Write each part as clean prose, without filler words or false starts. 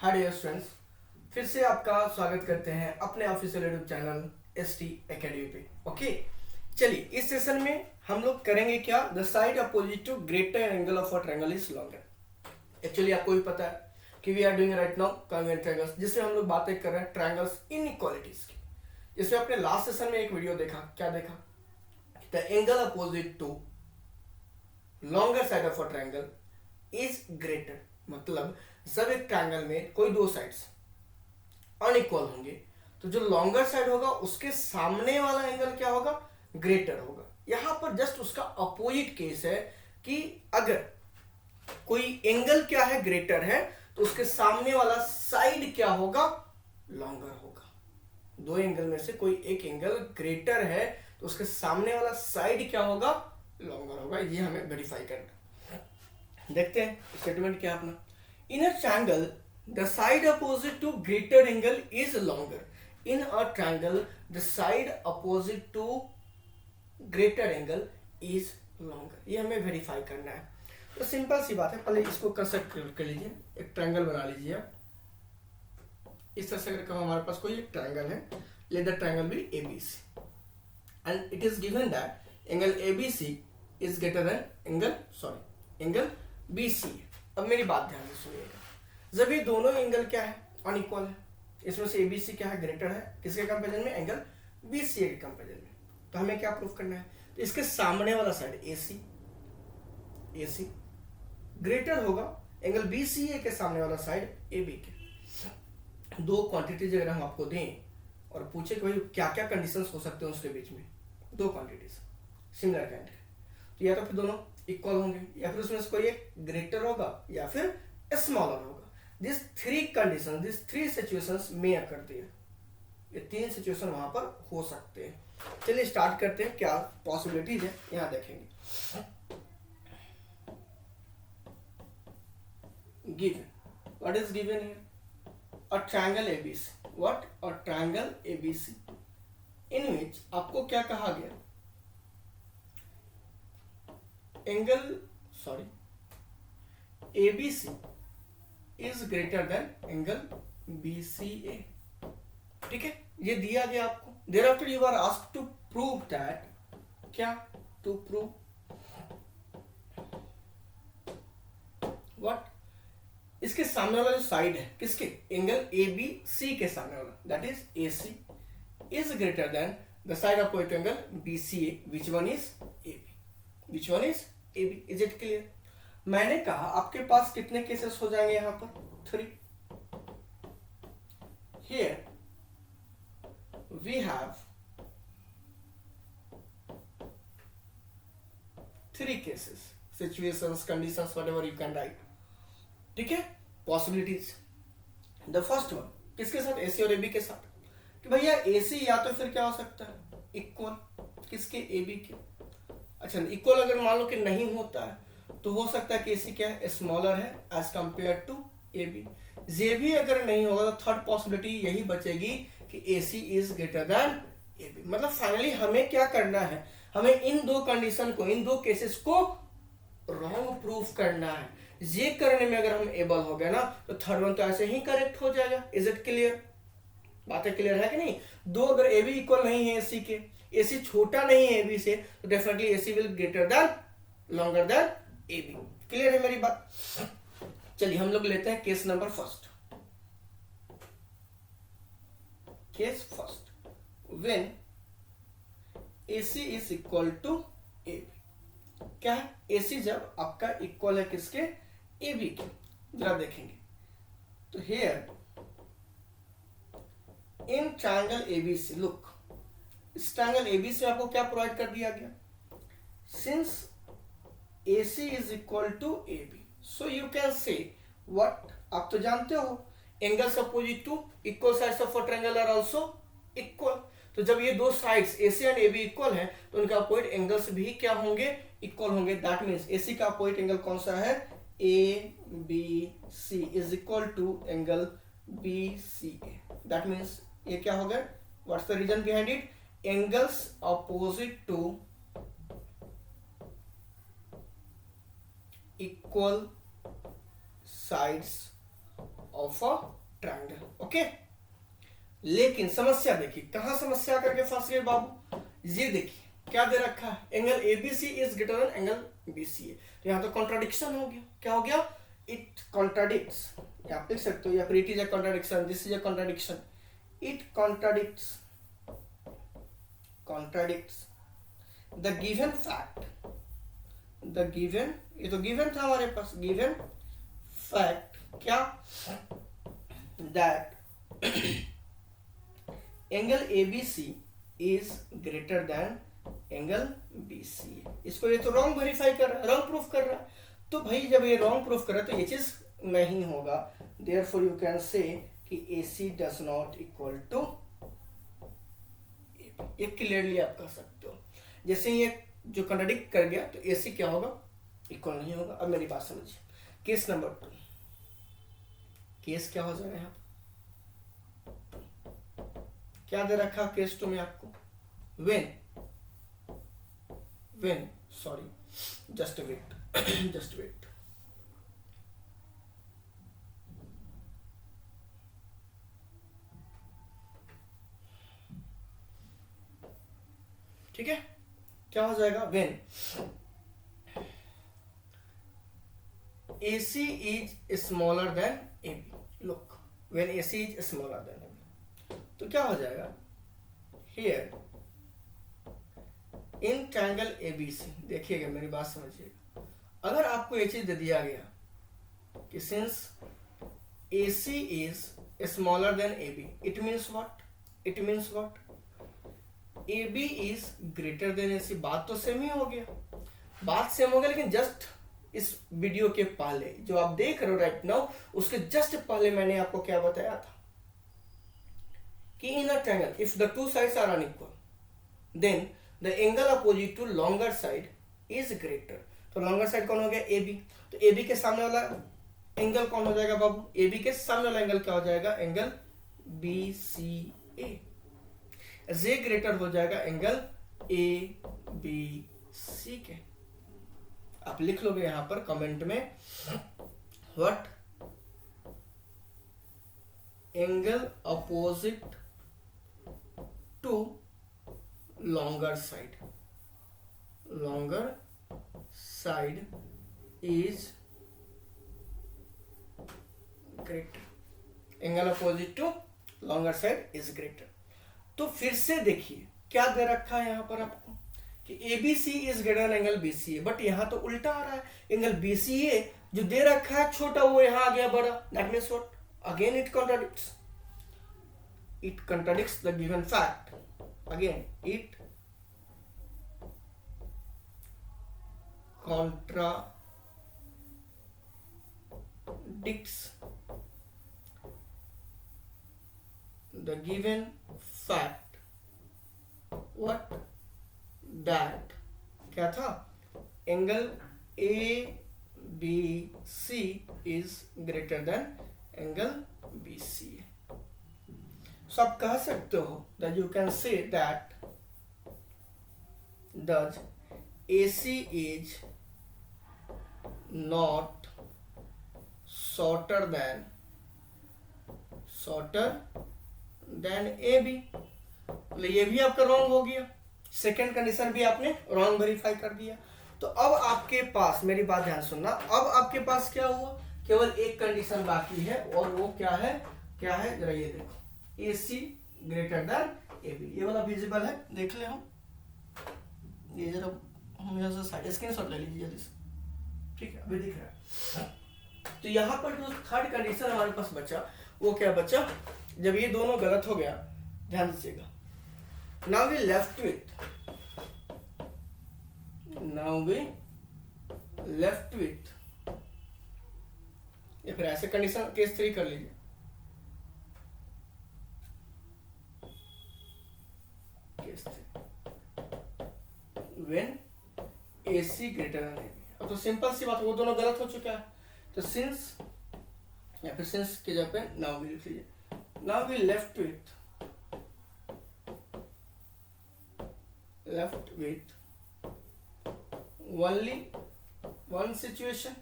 Hi dear students, फिर से आपका स्वागत करते हैं अपने official YouTube channel ST academy पे। ओके, चलिए इस सेशन में हम लोग करेंगे क्या, the side opposite to greater angle of a triangle is longer. Actually आपको भी पता है कि we are doing right now congruent triangles, जिसमें हम लोग बातें कर रहे हैं ट्रायंगल्स इनइक्वालिटीज की। जिसमें अपने लास्ट सेशन में एक वीडियो देखा, क्या देखा, the angle opposite to longer side of a triangle is greater. मतलब जब एक ट्रायंगल में कोई दो साइड्स अनइक्वल होंगे तो जो लॉन्गर साइड होगा उसके सामने वाला एंगल क्या होगा, ग्रेटर होगा। यहां पर जस्ट उसका अपोजिट केस है कि अगर कोई एंगल क्या है, ग्रेटर है, तो उसके सामने वाला साइड क्या होगा, लॉन्गर होगा। दो एंगल में से कोई एक एंगल ग्रेटर है तो उसके सामने वाला साइड क्या होगा, लॉन्गर होगा। ये हमें वेरीफाई करना। देखते हैं स्टेटमेंट क्या अपना। In a triangle the side opposite to greater angle is longer. In a triangle the side opposite to greater angle is longer. ये हमें वेरीफाई करना है। तो सिंपल सी बात है, पहले इसको कंस्ट्रक्ट कर लीजिए, एक ट्रायंगल बना लीजिए। इस तरह से अगर हमारे पास कोई एक ट्रायंगल है, let the triangle be ABC and it is given that angle ABC is greater than angle BC. अब मेरी बात ध्यान से सुनिएगा, जब ये दोनों एंगल क्या है, अनइक्वल है, इसमें से एबीसी क्या है, ग्रेटर है किसके कंपेरिजन में, एंगल बीसीए के कंपेरिजन में, तो हमें क्या प्रूफ करना है, तो इसके सामने वाला साइड एसी ग्रेटर होगा एंगल बीसीए के सामने वाला साइड एबी के। दो क्वांटिटीज अगर हम आपको दें और पूछे कि भाई क्या क्या कंडीशंस हो सकते हैं उसके बीच में, दो क्वांटिटीज सिमिलर काइंड के, तो या तो फिर दोनों इक्वल होंगे, या फिर उसमें से कोई एक ग्रेटर होगा या फिर स्मॉलर होगा। This three condition, this three situations में अकर देयर। ये तीन सिचुएशन वहां पर हो सकते हैं। चलिए स्टार्ट करते हैं, क्या पॉसिबिलिटीज है यहां देखेंगे। Given, what is given here, a triangle ABC, what, a triangle ABC in which आपको क्या कहा गया, angle ABC is greater than angle BCA। ठीक है, ये दिया गया आपको। Thereafter you are asked to prove that, क्या, टू प्रूव व्हाट, इसके सामने वाला जो साइड है किसके, एंगल ABC के सामने वाला, that is AC is greater then the side opposite angle BCA, which one is AB, which one is AB। Is it clear. मैंने कहा आपके पास कितने केसेस हो जाएंगे यहां पर, 3। Here we have 3 cases, situations, conditions, whatever you can write. ठीक है, पॉसिबिलिटीज। द फर्स्ट वन किसके साथ, AC और AB के साथ, कि भैया AC या तो फिर क्या हो सकता है, इक्वल किसके, AB के। अच्छा, इक्वल अगर मान लो कि नहीं होता है तो हो सकता है कि AC क्या है, स्मॉलर है एज कंपेयर टू AB। ये भी अगर नहीं होगा तो थर्ड पॉसिबिलिटी यही बचेगी कि AC is greater than AB। मतलब फाइनली हमें क्या करना है, हमें इन दो कंडीशन को, इन दो केसेस को रॉन्ग प्रूफ करना है। ये करने में अगर हम एबल हो गए ना तो थर्ड वन तो ऐसे ही करेक्ट हो जाएगा। इज इट क्लियर, बातें क्लियर है कि नहीं। दो अगर AB इक्वल नहीं है AC के, AC छोटा नहीं है AB से, तो definitely AC will greater than, longer than AB। Clear है मेरी बात। चलिए हम लोग लेते हैं case number first. Case first, when AC is equal to AB। क्या है, AC जब आपका इक्वल है किसके, AB के। जरा देखेंगे तो here in triangle ABC, look, इस ट्रायंगल ABC में आपको क्या प्रोवाइड कर दिया गया, since AC is equal to AB, so you can say what, आप तो जानते हो angles opposite to equal sides of a triangle are also equal. तो जब ये दो sides AC and AB equal हैं तो उनका अपोजिट एंगल्स भी क्या होंगे, इक्वल होंगे। दैट मींस AC का अपोजिट एंगल कौन सा है, ABC is equal to angle BCA। That means ये क्या हो गया, what's the reason behind it, angles opposite to equal sides of a triangle. Okay, लेकिन समस्या देखिए, कहां समस्या करके फंस गए बाबू। ये देखिए क्या दे रखा है, angle ABC is greater than angle BCA. तो यहां तो कॉन्ट्राडिक्शन हो गया। क्या हो गया? It contradicts. आप लिख सकते हो, या फिर it is a contradiction, this is a contradiction. It contradicts the given fact, the given, ये तो गिवन था हमारे पास, गिवन फैक्ट क्या, that angle ABC is greater than angle BC. इसको ये तो रॉन्ग वेरीफाई कर रहा है, रॉन्ग प्रूफ कर रहा है। तो भाई जब ये रॉन्ग प्रूफ कर रहा है तो ये चीज नहीं होगा। देयरफॉर यू कैन से कि AC does not equal to, ये क्लियरली आप कह सकते हो। जैसे ये जो कॉन्ट्रडिक्ट कर गया तो AC क्या होगा? इक्वल नहीं होगा। अब मेरी बात समझिए, केस नंबर 2, केस क्या हो जाएगा यहाँ पर? क्या दे रखा केस 2 में आपको? when sorry, just wait just wait, ठीक है। क्या हो जाएगा? when AC is smaller than AB, look, when AC is smaller than AB, तो क्या हो जाएगा? here इन ट्रायंगल ABC, देखिएगा मेरी बात समझिएगा, अगर आपको ये चीज दे दिया गया कि since AC is smaller than AB, it means what? It means what? AB is greater then AC। बात तो सेम ही हो गया, बात सेम हो गया, लेकिन जस्ट इस वीडियो के पहले जो आप देख रहे हो राइट नाउ, उसके जस्ट पहले मैंने आपको क्या बताया था कि in a triangle if the two sides are unequal then the angle opposite to longer side is greater. तो लॉन्गर साइड कौन हो गया? AB। तो AB के सामने वाला एंगल कौन हो जाएगा बाबू? AB के सामने वाला एंगल क्या हो जाएगा? Angle BCA। जे ग्रेटर हो जाएगा एंगल ABC के। आप लिख लोगे यहां पर कमेंट में what? Angle opposite to longer side is greater, angle opposite to longer side is greater. तो फिर से देखिए क्या दे रखा है यहां पर आपको कि ABC is greater angle BCA, but यहां तो उल्टा आ रहा है। एंगल BCA जो दे रखा है छोटा, वो यहां आ गया बड़ा। That means what? Again it contradicts the given fact. Again it contradicts the given fact what? that क्या था? Angle ABC is greater than angle BCA। So आप कह सकते हो that you can say that does AC is not shorter than AB। तो ये भी आपका रॉन्ग हो गया, सेकेंड कंडीशन भी आपने रॉन्ग वेरीफाई कर दिया। तो अब आपके पास, मेरी बात ध्यान सुनना, अब आपके पास क्या हुआ? केवल एक कंडीशन बाकी है, और वो क्या है? क्या है जरा ये देखो, AC ग्रेटर देन AB। ये वाला विजिबल है, देख ले हम, ये जरा हम यहाँ से साइड स्क्रीनशॉट ले लीजिए जल्दी से, ठीक है, अभी दिख रहा है। तो यहाँ पर जो थर्ड कंडीशन हमारे पास बचा, वो क्या बचा? जब ये दोनों गलत हो गया, ध्यान दीजिएगा, नाउ वी लेफ्ट विथ, या फिर ऐसे कंडीशन केस 3 कर लीजिए। Case 3 when AC greater than AB। अब तो सिंपल सी बात, वो दोनों गलत हो चुका है। तो सिंस, या फिर सिंस की जगह पे नाउ वी लिख लीजिए, now we left with only one situation.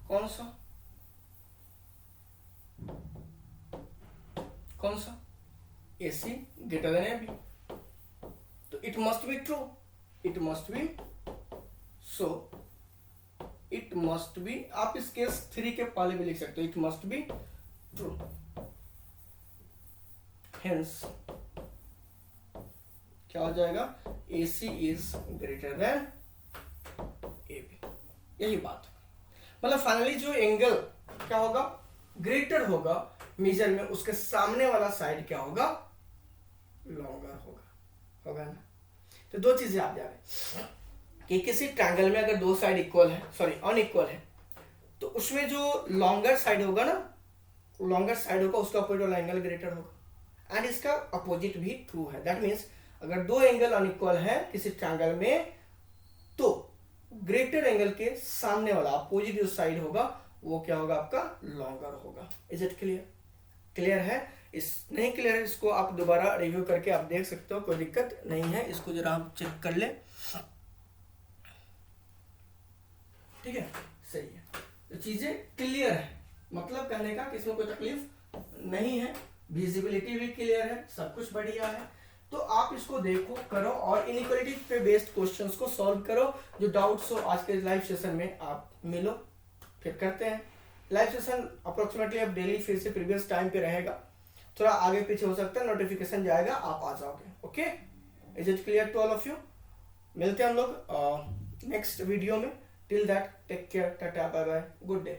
कौन सा? कौन सा, AC ग्रेटर देन AB, तो it must be true, it must be, so it must be, आप इस केस 3 के पहले भी लिख सकते हो, it must be true, hence क्या हो जाएगा, AC is greater than AB, यही बात। मतलब फाइनली जो एंगल क्या होगा, ग्रेटर होगा मेजर में, उसके सामने वाला साइड क्या होगा, लॉन्गर होगा ना। तो दो चीजें आप जान रहे कि किसी ट्रायंगल में अगर दो साइड इक्वल है, सॉरी अनइक्वल है, तो उसमें जो लॉन्गर साइड होगा ना, लॉन्गर साइड होगा उसका अपोजिट वाला एंगल ग्रेटर होगा, एंड इसका अपोजिट भी ट्रू है। दैट मीन्स अगर दो एंगल अनइक्वल है किसी ट्रायंगल में, तो ग्रेटर एंगल के सामने वाला अपोजिट जो साइड होगा वो क्या होगा, आपका लॉन्गर होगा। Is it clear? क्लियर है? इस नहीं क्लियर है इसको आप दोबारा रिव्यू करके आप देख सकते हो, कोई दिक्कत नहीं है, इसको जरा आप चेक कर ले, ठीक है, सही है। तो चीजें क्लियर है, मतलब कहने का कि इसमें कोई तकलीफ नहीं है, विजिबिलिटी भी क्लियर है, सब कुछ बढ़िया है। तो आप इसको देखो, करो और इनइक्वालिटी पे बेस्ड क्वेश्चंस को सॉल्व करो। जो डाउट्स हो आज के लाइव सेशन में आप मिलो, फिर करते हैं। लाइव सेशन अप्रोक्सीमेटली अब डेली फिर से प्रीवियस टाइम पे रहेगा, थोड़ा आगे पीछे हो सकता है, नोटिफिकेशन जाएगा, आप आ जाओगे। Okay, is it clear to all of you? मिलते हैं हम लोग नेक्स्ट वीडियो में। Till that take care, tata bye bye, good day.